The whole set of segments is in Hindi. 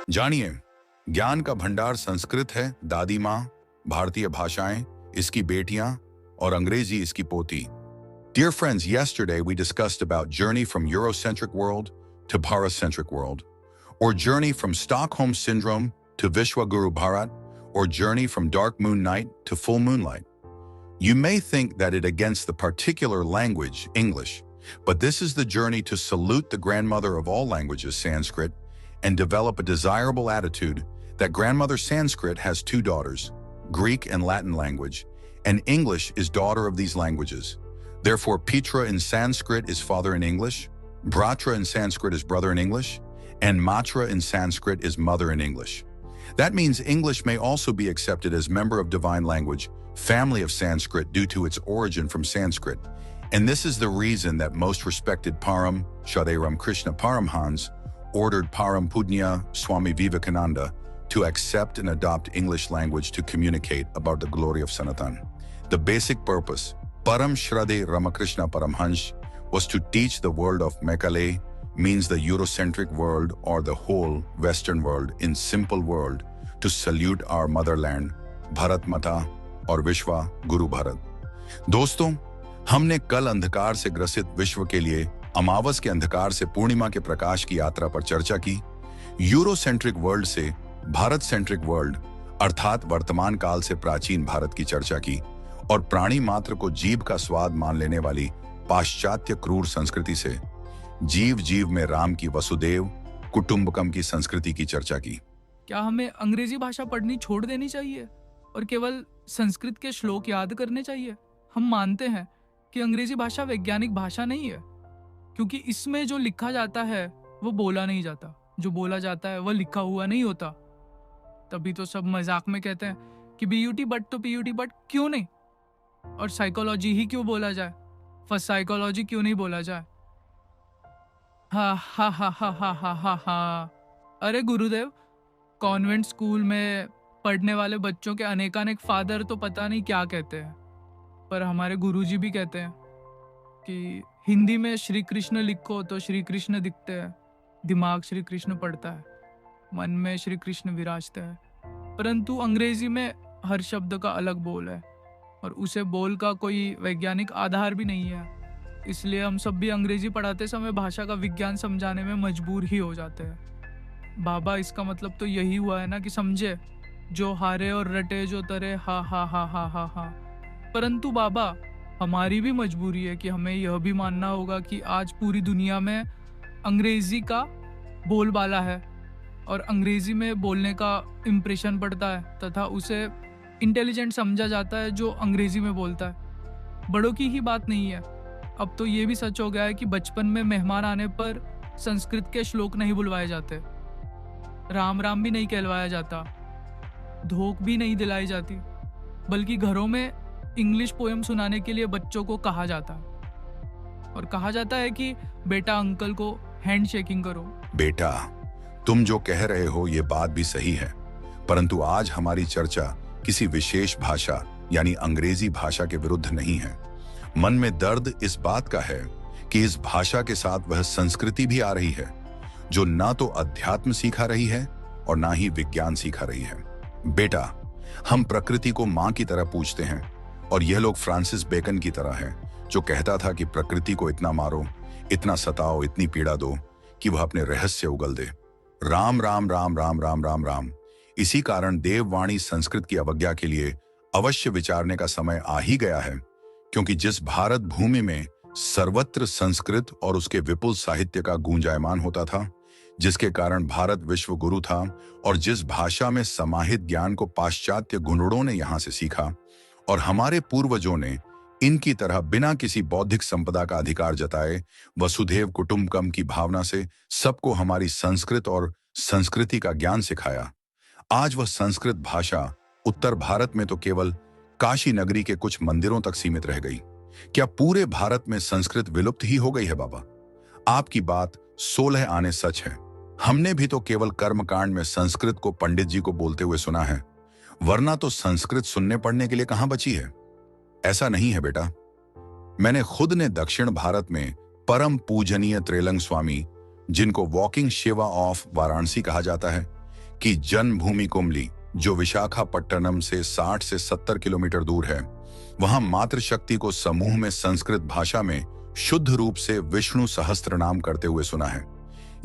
जानिए, ज्ञान का भंडार संस्कृत है, दादी माँ, भारतीय भाषाएं, इसकी बेटियां और अंग्रेजी इसकी पोती। Dear friends, yesterday we discussed about journey from Eurocentric world to Bharat-centric world, or journey from Stockholm Syndrome to Vishwaguru Bharat, or journey from dark moon night to full moonlight. You may think that it against the particular language, English, but this is the journey to salute the grandmother of all languages, Sanskrit, and develop a desirable attitude that grandmother Sanskrit has two daughters, Greek and Latin language, and English is daughter of these languages. Therefore, Pitra in Sanskrit is father in English, Bhratra in Sanskrit is brother in English, and Matra in Sanskrit is mother in English. That means English may also be accepted as member of divine language, family of Sanskrit due to its origin from Sanskrit. And this is the reason that most respected Param Shade Krishna Paramhans ordered Param Pudnya Swami Vivekananda to accept and adopt English language to communicate about the glory of Sanatan. The basic purpose, Param Shraddha Ramakrishna Paramhans, was to teach the world of Mekale, means the Eurocentric world or the whole Western world in simple world, to salute our motherland, Bharat Mata और विश्वा गुरु भारत। दोस्तों, हमने कल अंधकार से ग्रसित विश्व के लिए अमावस के अंधकार से पूर्णिमा के प्रकाश की यात्रा पर चर्चा की, यूरोसेंट्रिक वर्ल्ड से भारत सेंट्रिक वर्ल्ड अर्थात वर्तमान काल से प्राचीन भारत की चर्चा की और प्राणी मात्र को जीव का स्वाद मान लेने वाली पाश्चात्य क्रूर संस्कृति से जीव जीव में राम की वसुदेव कुटुंबकम की संस्कृति की चर्चा की। क्या हमें अंग्रेजी भाषा पढ़नी छोड़ देनी चाहिए और केवल संस्कृत के श्लोक याद करने चाहिए? हम मानते हैं कि अंग्रेजी भाषा वैज्ञानिक भाषा नहीं है, क्योंकि इसमें जो लिखा जाता है वो बोला नहीं जाता, जो बोला जाता है वह लिखा हुआ नहीं होता। तभी तो सब मजाक में कहते हैं कि बीयूटी बट तो पीयूटी बट क्यों नहीं, और साइकोलॉजी ही क्यों बोला जाए, फर्स्ट साइकोलॉजी क्यों नहीं बोला जाए। हा हा हा हा हा हा हा हा। अरे गुरुदेव, कॉन्वेंट स्कूल में पढ़ने वाले बच्चों के अनेकानेक फादर तो पता नहीं क्या कहते हैं, पर हमारे गुरुजी भी कहते हैं कि हिंदी में श्री कृष्ण लिखो तो श्री कृष्ण दिखते हैं, दिमाग श्री कृष्ण पढ़ता है, मन में श्री कृष्ण विराजते हैं। परंतु अंग्रेजी में हर शब्द का अलग बोल है और उसे बोल का कोई वैज्ञानिक आधार भी नहीं है। इसलिए हम सब भी अंग्रेजी पढ़ाते समय भाषा का विज्ञान समझाने में मजबूर ही हो जाते हैं। बाबा, इसका मतलब तो यही हुआ है ना कि समझे, जो हारे और रटे जो तरे, हा हा हा हा हा हा। परंतु बाबा, हमारी भी मजबूरी है कि हमें यह भी मानना होगा कि आज पूरी दुनिया में अंग्रेजी का बोलबाला है और अंग्रेजी में बोलने का इम्प्रेशन पड़ता है तथा उसे इंटेलिजेंट समझा जाता है जो अंग्रेजी में बोलता है। बड़ों की ही बात नहीं है, अब तो ये भी सच हो गया है कि बचपन में मेहमान आने पर संस्कृत के श्लोक नहीं बुलवाए जाते, राम राम भी नहीं कहलवाया जाता, धोख भी नहीं दिलाई जाती, बल्कि घरों में इंग्लिश पोएम सुनाने के लिए बच्चों को कहा जाता है और कहा जाता है कि बेटा अंकल को हैंड शेकिंग करो। बेटा, तुम जो कह रहे हो ये बात भी सही है, परंतु आज हमारी चर्चा किसी विशेष भाषा यानी अंग्रेजी भाषा के विरुद्ध नहीं है। मन में दर्द इस बात का है कि इस भाषा के साथ वह संस्कृति भी आ रही है जो ना तो अध्यात्म सिखा रही है और ना ही विज्ञान सिखा रही है। बेटा, हम प्रकृति को माँ की तरह पूजते हैं और यह लोग फ्रांसिस बेकन की तरह है जो कहता था कि प्रकृति को इतना मारो, इतना सताओ, इतनी पीड़ा दो कि वह अपने रहस्य उगल दे। राम राम राम राम राम राम राम। इसी कारण देववाणी संस्कृत की अवज्ञा के लिए अवश्य विचारने का समय आ ही गया है, क्योंकि जिस भारत भूमि में सर्वत्र संस्कृत और उसके विपुल साहित्य का गूंजायमान होता था, जिसके कारण भारत विश्व गुरु था, और जिस भाषा में समाहित ज्ञान को पाश्चात्य गुणों ने यहां से सीखा और हमारे पूर्वजों ने इनकी तरह बिना किसी बौद्धिक संपदा का अधिकार जताए वसुधैव कुटुंबकम की भावना से सबको हमारी संस्कृत और संस्कृति का ज्ञान सिखाया, आज वह संस्कृत भाषा उत्तर भारत में तो केवल काशी नगरी के कुछ मंदिरों तक सीमित रह गई। क्या पूरे भारत में संस्कृत विलुप्त ही हो गई है? बाबा, आपकी बात 16 आने सच है। हमने भी तो केवल कर्मकांड में संस्कृत को पंडित जी को बोलते हुए सुना है, वरना तो संस्कृत सुनने पढ़ने के लिए कहां बची है। ऐसा नहीं है बेटा। मैंने खुद ने दक्षिण भारत में परम पूजनीय त्रेलंग स्वामी, जिनको वॉकिंग शिवा ऑफ वाराणसी कहा जाता है, कि जन्मभूमि कुमली, जो विशाखापट्टनम से 60 से 70 किलोमीटर दूर है, वहां मातृशक्ति को समूह में संस्कृत भाषा में शुद्ध रूप से विष्णु सहस्त्रनाम करते हुए सुना है।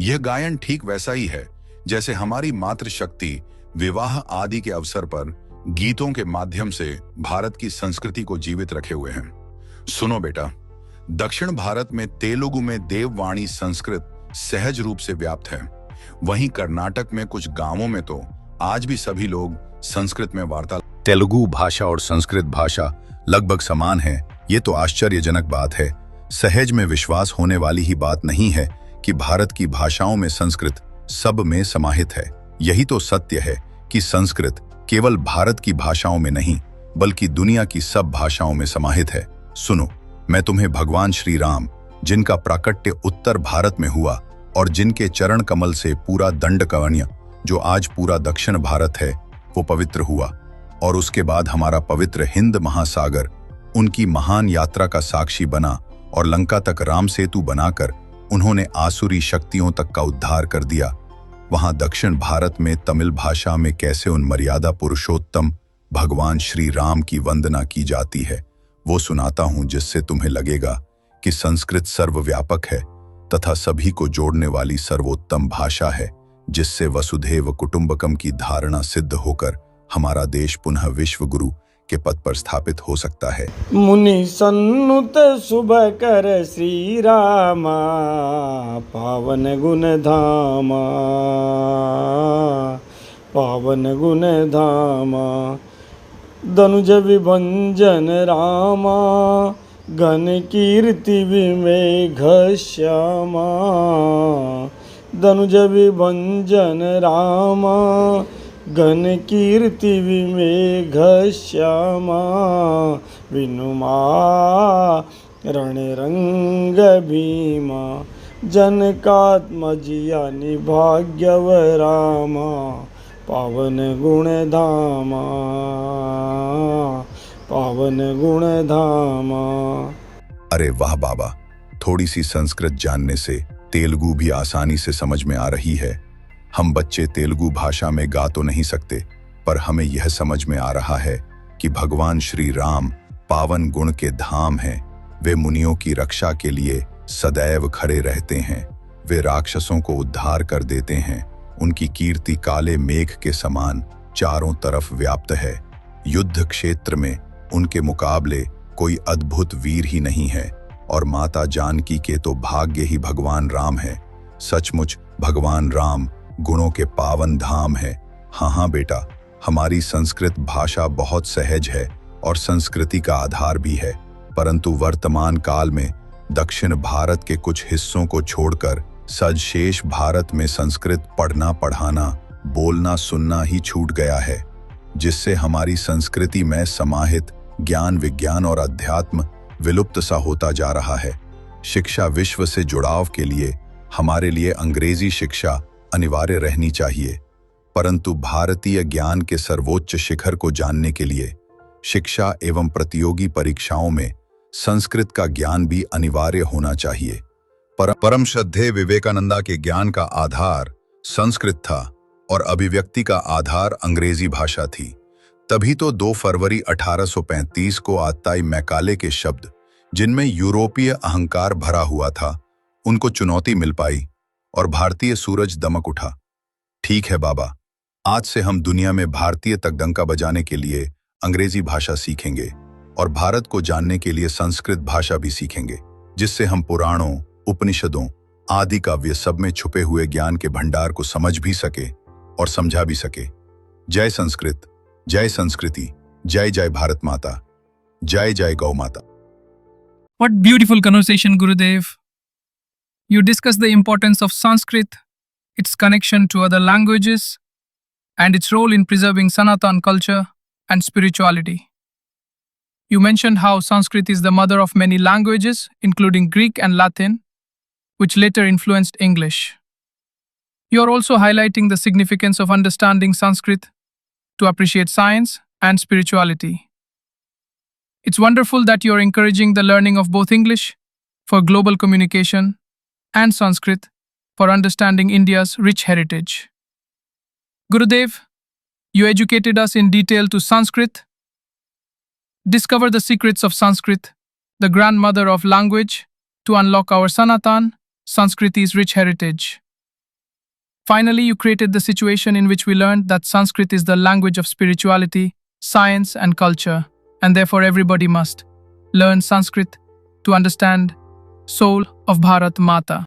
यह गायन ठीक वैसा ही है जैसे हमारी मातृशक्ति विवाह आदि के अवसर पर गीतों के माध्यम से भारत की संस्कृति को जीवित रखे हुए हैं। सुनो बेटा, दक्षिण भारत में तेलुगु में देववाणी संस्कृत सहज रूप से व्याप्त है। वहीं कर्नाटक में कुछ गांवों में तो आज भी सभी लोग संस्कृत में वार्तालाप। तेलुगु भाषा और संस्कृत भाषा लगभग समान है। ये तो आश्चर्यजनक बात है। सहज में विश्वास होने वाली ही बात नहीं है कि भारत की भाषाओं में संस्कृत सब में समाहित है। यही तो सत्य है कि संस्कृत केवल भारत की भाषाओं में नहीं बल्कि दुनिया की सब भाषाओं में समाहित है। सुनो, मैं तुम्हें भगवान श्री राम, जिनका प्राकट्य उत्तर भारत में हुआ और जिनके चरण कमल से पूरा दंडकारण्य, जो आज पूरा दक्षिण भारत है, वो पवित्र हुआ, और उसके बाद हमारा पवित्र हिंद महासागर उनकी महान यात्रा का साक्षी बना और लंका तक राम सेतु बनाकर उन्होंने आसुरी शक्तियों तक का उद्धार कर दिया। वहां दक्षिण भारत में तमिल भाषा में कैसे उन मर्यादा पुरुषोत्तम भगवान श्री राम की वंदना की जाती है, वो सुनाता हूं, जिससे तुम्हें लगेगा कि संस्कृत सर्वव्यापक है तथा सभी को जोड़ने वाली सर्वोत्तम भाषा है, जिससे वसुधैव कुटुंबकम की धारणा सिद्ध होकर हमारा देश पुनः विश्व गुरु के पद पर स्थापित हो सकता है। मुनि सन्नुत शुभ कर श्री रामा, पावन गुण धामा, पावन गुण धामा। दनुज विभंजन रामा, घन कीर्ति विमेघ श्यामा। दनुज विभंजन रामा, घन कीर्ति विमेघ श्यामा। विनुमा रण रंग भीमा, जनकात्मजियानि भाग्यव रामा। पावन गुण धामा, पावन गुण धामा। अरे वाह बाबा, थोड़ी सी संस्कृत जानने से तेलुगु भी आसानी से समझ में आ रही है। हम बच्चे तेलुगु भाषा में गा तो नहीं सकते, पर हमें यह समझ में आ रहा है कि भगवान श्री राम पावन गुण के धाम हैं। वे मुनियों की रक्षा के लिए सदैव खड़े रहते हैं। वे राक्षसों को उद्धार कर देते हैं। उनकी कीर्ति काले मेघ के समान चारों तरफ व्याप्त है। युद्ध क्षेत्र में उनके मुकाबले कोई अद्भुत वीर ही नहीं है, और माता जानकी के तो भाग्य ही भगवान राम है। सचमुच भगवान राम गुणों के पावन धाम है। हाँ बेटा, हमारी संस्कृत भाषा बहुत सहज है और संस्कृति का आधार भी है, परंतु वर्तमान काल में दक्षिण भारत के कुछ हिस्सों को छोड़कर सजशेष भारत में संस्कृत पढ़ना, पढ़ाना, बोलना, सुनना ही छूट गया है, जिससे हमारी संस्कृति में समाहित ज्ञान, विज्ञान और अध्यात्म विलुप्त सा होता जा रहा है। शिक्षा विश्व से जुड़ाव के लिए हमारे लिए अंग्रेजी शिक्षा अनिवार्य रहनी चाहिए, परंतु भारतीय ज्ञान के सर्वोच्च शिखर को जानने के लिए शिक्षा एवं प्रतियोगी परीक्षाओं में संस्कृत का ज्ञान भी अनिवार्य होना चाहिए। परम श्रद्धेय विवेकानंदा के ज्ञान का आधार संस्कृत था और अभिव्यक्ति का आधार अंग्रेजी भाषा थी। तभी तो 2 फरवरी 1835 को आत्ताई मैकाले के शब्द, जिनमें यूरोपीय अहंकार भरा हुआ था, उनको चुनौती मिल पाई और भारतीय सूरज दमक उठा। ठीक है बाबा, आज से हम दुनिया में भारतीय तक डंका बजाने के लिए अंग्रेजी भाषा सीखेंगे और भारत को जानने के लिए संस्कृत भाषा भी सीखेंगे, जिससे हम पुराणों, उपनिषदों आदि काव्य सब में छुपे हुए ज्ञान के भंडार को समझ भी सके और समझा भी सके। जय संस्कृत, जय संस्कृति, जय जय भारत माता, जय जय गौ माता। What beautiful conversation, Gurudev. You discussed the importance of Sanskrit, its connection to other languages, and its role in preserving Sanatan culture and spirituality. You mentioned how Sanskrit is the mother of many languages, including Greek and Latin, which later influenced English. You are also highlighting the significance of understanding Sanskrit to appreciate science and spirituality. It's wonderful that you're encouraging the learning of both English for global communication and Sanskrit for understanding India's rich heritage. Gurudev, you educated us in detail to Sanskrit. Discover the secrets of Sanskrit, the grandmother of language, to unlock our Sanatan, Sanskriti's rich heritage. Finally, you created the situation in which we learned that Sanskrit is the language of spirituality, science, and culture, and therefore everybody must learn Sanskrit to understand soul of Bharat Mata.